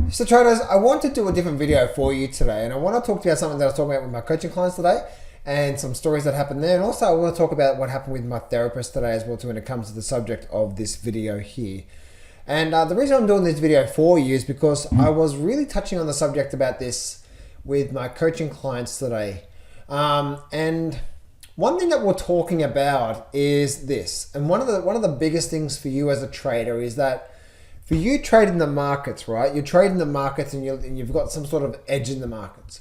So traders, I want to do a different video for you today, and I want to talk to you about something that I was talking about with my coaching clients today and some stories that happened there. And also I want to talk about what happened with my therapist today as well too when it comes to the subject of this video here. And the reason I'm doing this video for you is because I was really touching on the subject about this with my coaching clients today. And one thing that we're talking about is this, and one of the biggest things for you as a trader is that for you trading the markets, right? You're trading the markets and you've got some sort of edge in the markets.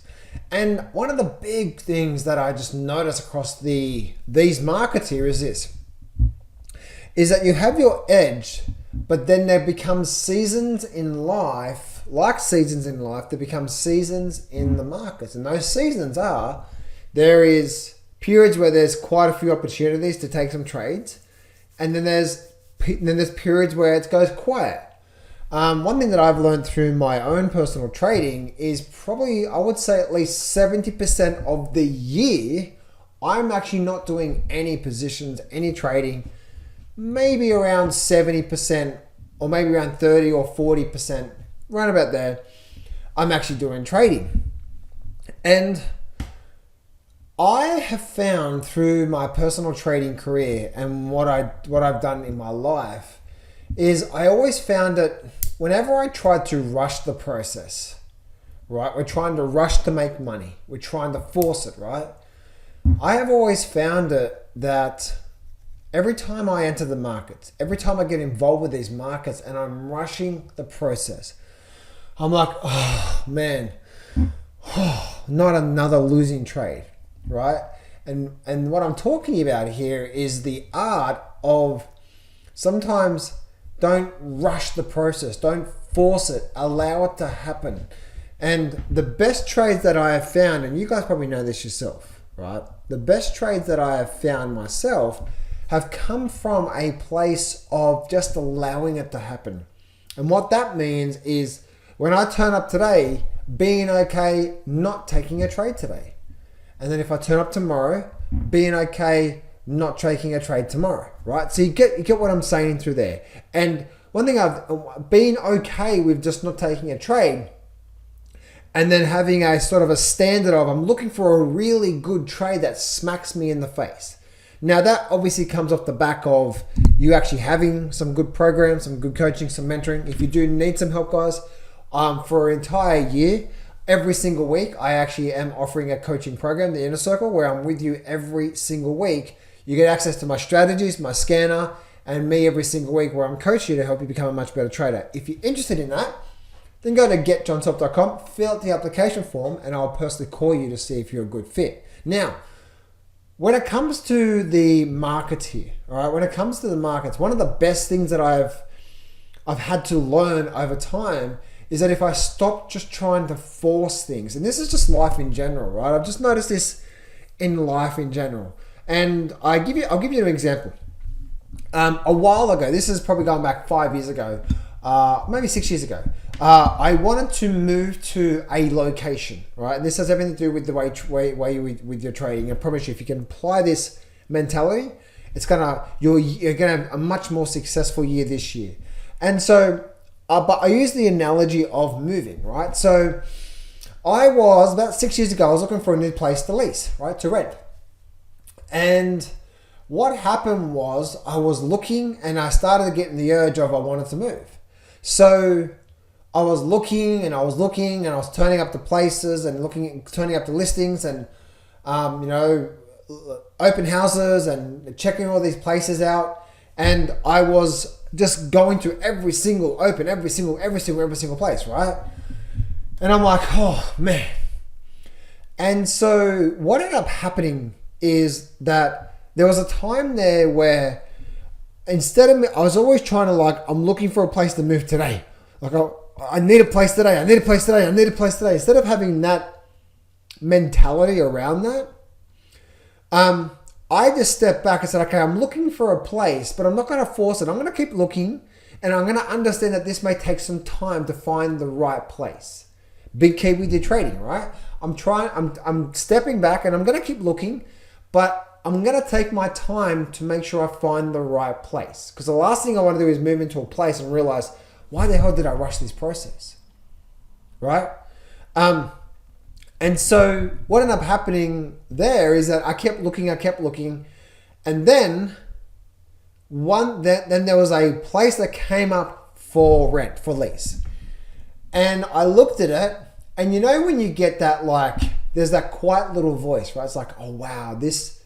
And one of the big things that I just notice across these markets here is this, is that you have your edge, but then there becomes seasons in life, like seasons in life, there become seasons in the markets. And those seasons are, there is periods where there's quite a few opportunities to take some trades. And then there's periods where it goes quiet. One thing that I've learned through my own personal trading is probably, I would say at least 70% of the year, I'm actually not doing any positions, any trading. Maybe around 70% or maybe around 30 or 40%, right about there, I'm actually doing trading. And I have found through my personal trading career and what I've done in my life is I always found that whenever I tried to rush the process, right? We're trying to rush to make money. We're trying to force it, right? I have always found it that every time I enter the markets, every time I get involved with these markets and I'm rushing the process, I'm like, oh man, not another losing trade, right? And what I'm talking about here is the art of sometimes don't rush the process, don't force it, allow it to happen. And the best trades that I have found, and you guys probably know this yourself, right? The best trades that I have found myself have come from a place of just allowing it to happen. And what that means is when I turn up today, being okay, not taking a trade today. And then if I turn up tomorrow, being okay, not taking a trade tomorrow, right? So you get what I'm saying through there. And one thing I've been okay with just not taking a trade and then having a sort of a standard of I'm looking for a really good trade that smacks me in the face. Now that obviously comes off the back of you actually having some good programs, some good coaching, some mentoring. If you do need some help, guys, for an entire year, every single week, I actually am offering a coaching program, the Inner Circle, where I'm with you every single week. You get access to my strategies, my scanner, and me every single week where I'm coaching you to help you become a much better trader. If you're interested in that, then go to getjohnself.com, fill out the application form, and I'll personally call you to see if you're a good fit. Now, when it comes to the markets here, all right, when it comes to the markets, one of the best things that I've had to learn over time is that if I stop just trying to force things, and this is just life in general, right? I've just noticed this in life in general. And I'll give you an example. A while ago, this is probably going back 5 years ago, maybe 6 years ago, I wanted to move to a location, right? And this has everything to do with the way you with your trading. I promise you, if you can apply this mentality, you're gonna have a much more successful year this year. And so, but I use the analogy of moving, right? So I was about 6 years ago, I was looking for a new place to lease, right? To rent. And what happened was I was looking and I started getting the urge of I wanted to move. So I was looking and I was turning up the places and turning up the listings and, open houses and checking all these places out. And I was just going to every single place, right? And I'm like, oh man. And so what ended up happening is that there was a time there where instead of me, I was always trying to I'm looking for a place to move today. Like I need a place today. I need a place today. I need a place today. Instead of having that mentality around that, I just stepped back and said, okay, I'm looking for a place, but I'm not going to force it. I'm going to keep looking and I'm going to understand that this may take some time to find the right place. Big key with your trading, right? I'm stepping back and I'm going to keep looking, but I'm going to take my time to make sure I find the right place. Because the last thing I want to do is move into a place and realize, why the hell did I rush this process? right? And so what ended up happening there is that I kept looking, and then then there was a place that came up for rent, for lease. And I looked at it, and you know when you get that, like, there's that quiet little voice, right? It's like, oh wow, this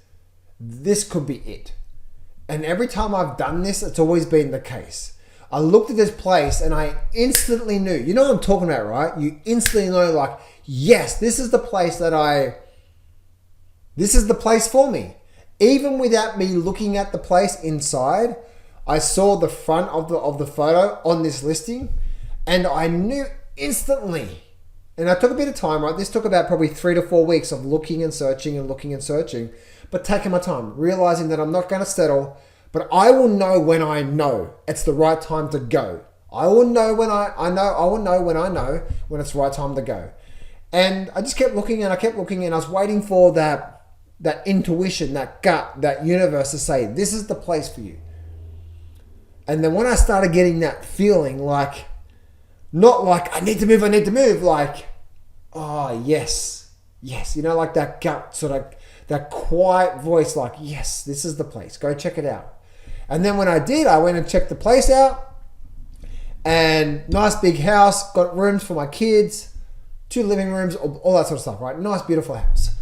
could be it. And every time I've done this, it's always been the case. I looked at this place and I instantly knew, you know what I'm talking about, right? You instantly know, like, yes, this is the place this is the place for me. Even without me looking at the place inside, I saw the front of the photo on this listing, and I knew instantly. And I took a bit of time, right? This took about probably 3 to 4 weeks of looking and searching, but taking my time, realizing that I'm not going to settle, but I will know when I know it's the right time to go. I will know when I know when it's the right time to go. And I just kept looking, and I was waiting for that intuition, that gut, that universe to say, this is the place for you. And then when I started getting that feeling, like, not like I need to move, like, oh yes, you know, like that gut sort of, that quiet voice, like, yes, this is the place, go check it out. And then when I did, I went and checked the place out, and nice big house, got rooms for my kids, 2 living rooms, all that sort of stuff, right? Nice, beautiful house.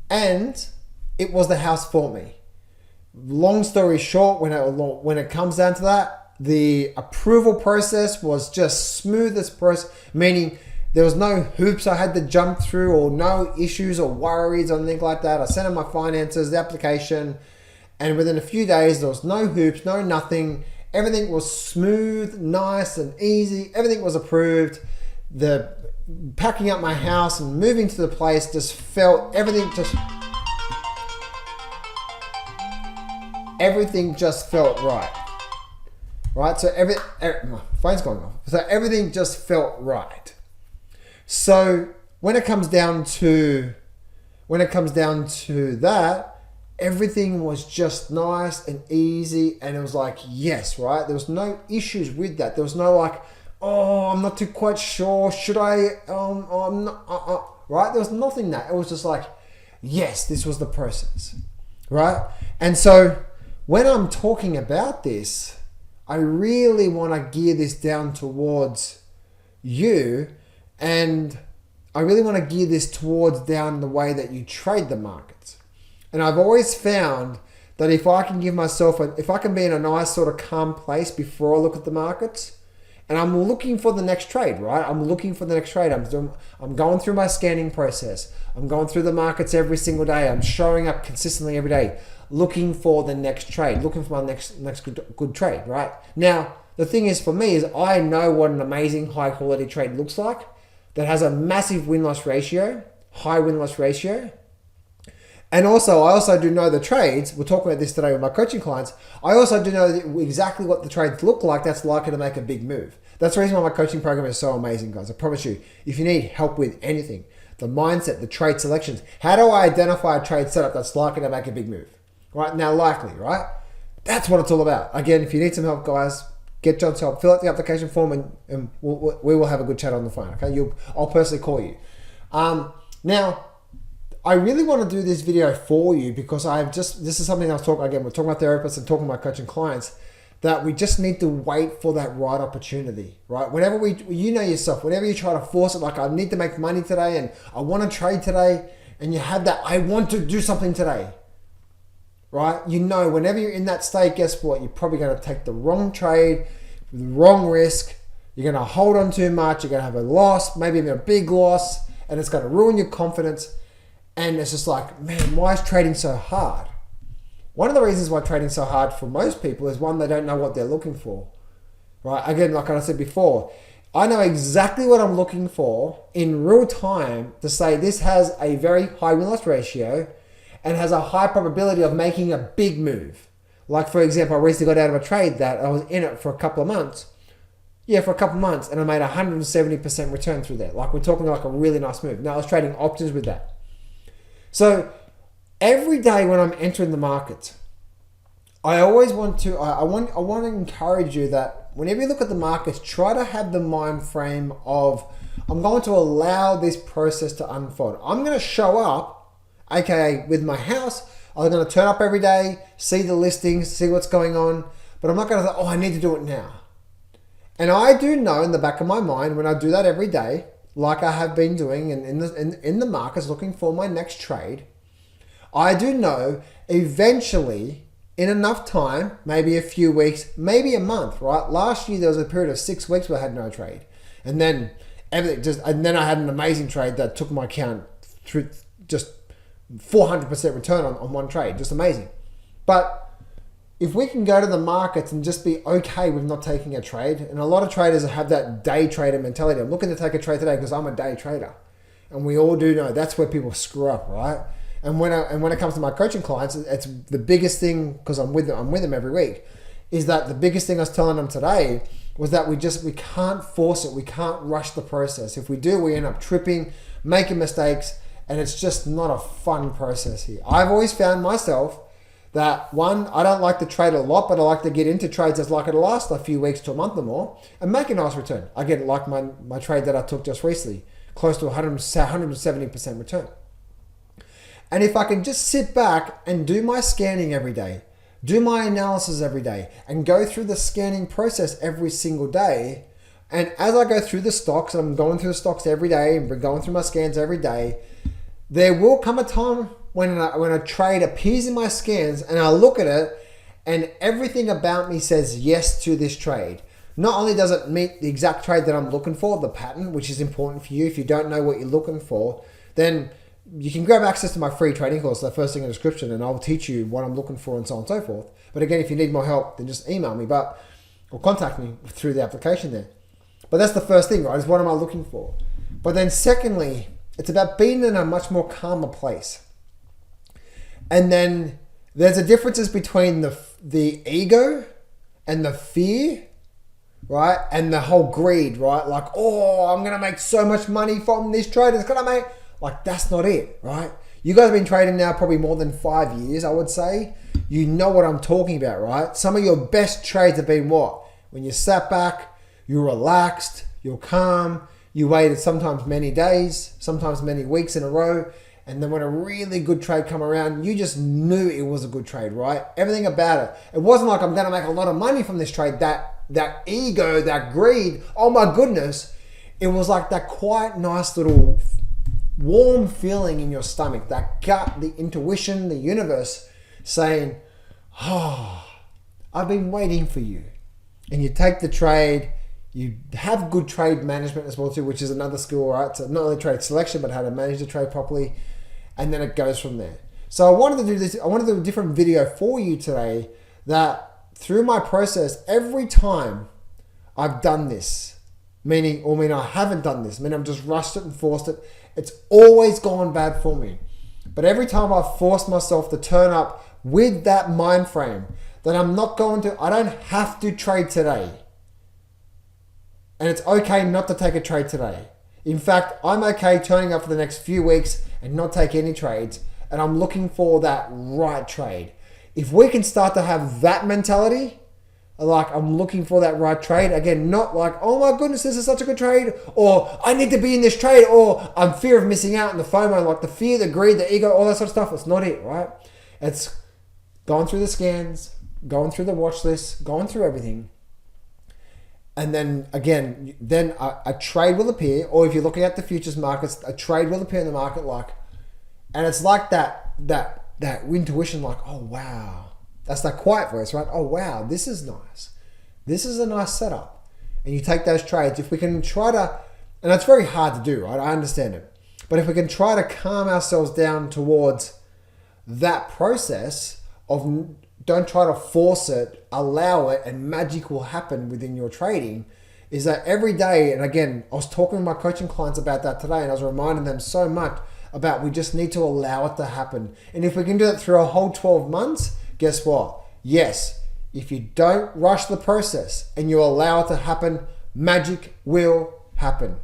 And it was the house for me. Long story short, when it comes down to that, the approval process was just smoothest process, meaning there was no hoops I had to jump through, or no issues or worries or anything like that. I sent in my finances, the application, and within a few days, there was no hoops, no nothing. Everything was smooth, nice and easy. Everything was approved. The packing up my house and moving to the place just felt, everything just felt right. Right? So my phone's going off. So everything just felt right. So when it comes down to that, everything was just nice and easy, and it was like, yes, right? There was no issues with that. There was no like, oh, I'm not too quite sure. Should I? I'm not. Right? There was nothing that. It was just like, yes, this was the process, right? And so when I'm talking about this, I really want to gear this down towards you, and I really want to gear this towards down the way that you trade the markets. And I've always found that if I can if I can be in a nice sort of calm place before I look at the markets, and I'm looking for the next trade, right? I'm going through my scanning process. I'm going through the markets every single day. I'm showing up consistently every day, looking for the next trade, looking for my next good trade, right? Now, the thing is for me is I know what an amazing high quality trade looks like that has a massive win-loss ratio, high win-loss ratio. And also, I also do know the trades. We're talking about this today with my coaching clients. I also do know exactly what the trades look like that's likely to make a big move. That's the reason why my coaching program is so amazing, guys. I promise you, if you need help with anything, the mindset, the trade selections, how do I identify a trade setup that's likely to make a big move? Right? Now, likely, right? That's what it's all about. Again, if you need some help, guys, get John's help. Fill out the application form, and we will have a good chat on the phone, okay? I'll personally call you. Now, I really want to do this video for you because this is something I was talking, again, we're talking about therapists and talking about coaching clients, that we just need to wait for that right opportunity, right? Whenever you know yourself, whenever you try to force it, like I need to make money today and I want to trade today, and you have that, I want to do something today, right? You know, whenever you're in that state, guess what? You're probably going to take the wrong trade, the wrong risk. You're going to hold on too much. You're going to have a loss, maybe even a big loss, and it's going to ruin your confidence. And it's just like, man, why is trading so hard? One of the reasons why trading's so hard for most people is one, they don't know what they're looking for, right? Again, like I said before, I know exactly what I'm looking for in real time to say this has a very high win-loss ratio and has a high probability of making a big move. Like, for example, I recently got out of a trade that I was in it for a couple of months. Yeah, for a couple of months, and I made 170% return through that. Like, we're talking like a really nice move. Now, I was trading options with that. So every day when I'm entering the market, I always want to, I want to encourage you that whenever you look at the markets, try to have the mind frame of, I'm going to allow this process to unfold. I'm going to show up, aka with my house. I'm going to turn up every day, see the listings, see what's going on, but I'm not going to say, oh, I need to do it now. And I do know in the back of my mind, when I do that every day, like I have been doing in the markets looking for my next trade, I do know eventually, in enough time, maybe a few weeks, maybe a month, right? Last year there was a period of 6 weeks where I had no trade. And then then I had an amazing trade that took my account through just 400% return on one trade. Just amazing. But if we can go to the markets and just be okay with not taking a trade, and a lot of traders have that day trader mentality. I'm looking to take a trade today because I'm a day trader. And we all do know that's where people screw up, right? And when it comes to my coaching clients, it's the biggest thing, because I'm with them every week, is that the biggest thing I was telling them today was that we can't force it. We can't rush the process. If we do, we end up tripping, making mistakes, and it's just not a fun process here. I've always found myself that, one, I don't like to trade a lot, but I like to get into trades that's likely to last a few weeks to a month or more and make a nice return. I get like my trade that I took just recently, close to 170% return. And if I can just sit back and do my scanning every day, do my analysis every day, and go through the scanning process every single day, and as I go through the stocks, I'm going through the stocks every day and going through my scans every day, there will come a time when a trade appears in my scans and I look at it and everything about me says yes to this trade. Not only does it meet the exact trade that I'm looking for, the pattern, which is important for you. If you don't know what you're looking for, then you can grab access to my free trading course, the first thing in the description, and I'll teach you what I'm looking for and so on and so forth. But again, if you need more help, then just email me or contact me through the application there. But that's the first thing, right? Is what am I looking for? But then secondly, it's about being in a much more calmer place. And then there's a differences between the ego and the fear, right? And the whole greed, right? Like, oh, I'm going to make so much money from this trade. It's going to make... Like, that's not it, right? You guys have been trading now probably more than 5 years, I would say. You know what I'm talking about, right? Some of your best trades have been what? When you sat back, you're relaxed, you're calm, you waited sometimes many days, sometimes many weeks in a row, and then when a really good trade come around, you just knew it was a good trade, right? Everything about it. It wasn't like, I'm going to make a lot of money from this trade. That ego, that greed, oh my goodness. It was like that quiet, nice little warm feeling in your stomach, that gut, the intuition, the universe saying, oh, I've been waiting for you. And you take the trade, you have good trade management as well too, which is another skill, right? So not only trade selection, but how to manage the trade properly. And then it goes from there. So I wanted to do this, I wanted to do a different video for you today that through my process, every time I've done this, meaning I haven't done this, meaning I've just rushed it and forced it, it's always gone bad for me. But every time I've forced myself to turn up with that mind frame that I don't have to trade today. And it's okay not to take a trade today. In fact, I'm okay turning up for the next few weeks and not take any trades. And I'm looking for that right trade. If we can start to have that mentality, like I'm looking for that right trade, again, not like, oh my goodness, this is such a good trade, or I need to be in this trade, or I'm fear of missing out, and the FOMO, like the fear, the greed, the ego, all that sort of stuff. It's not it, right? It's going through the scans, going through the watch list, going through everything. And then again, a trade will appear, or if you're looking at the futures markets, a trade will appear in the market, and it's like that intuition, like, oh wow. That's that quiet voice, right? Oh, wow, this is nice. This is a nice setup. And you take those trades. If we can try to, and it's very hard to do, right? I understand it. But if we can try to calm ourselves down towards that process of don't try to force it, allow it, and magic will happen within your trading, is that every day, and again, I was talking with my coaching clients about that today, and I was reminding them so much about we just need to allow it to happen. And if we can do it through a whole 12 months, guess what? Yes, if you don't rush the process and you allow it to happen, magic will happen.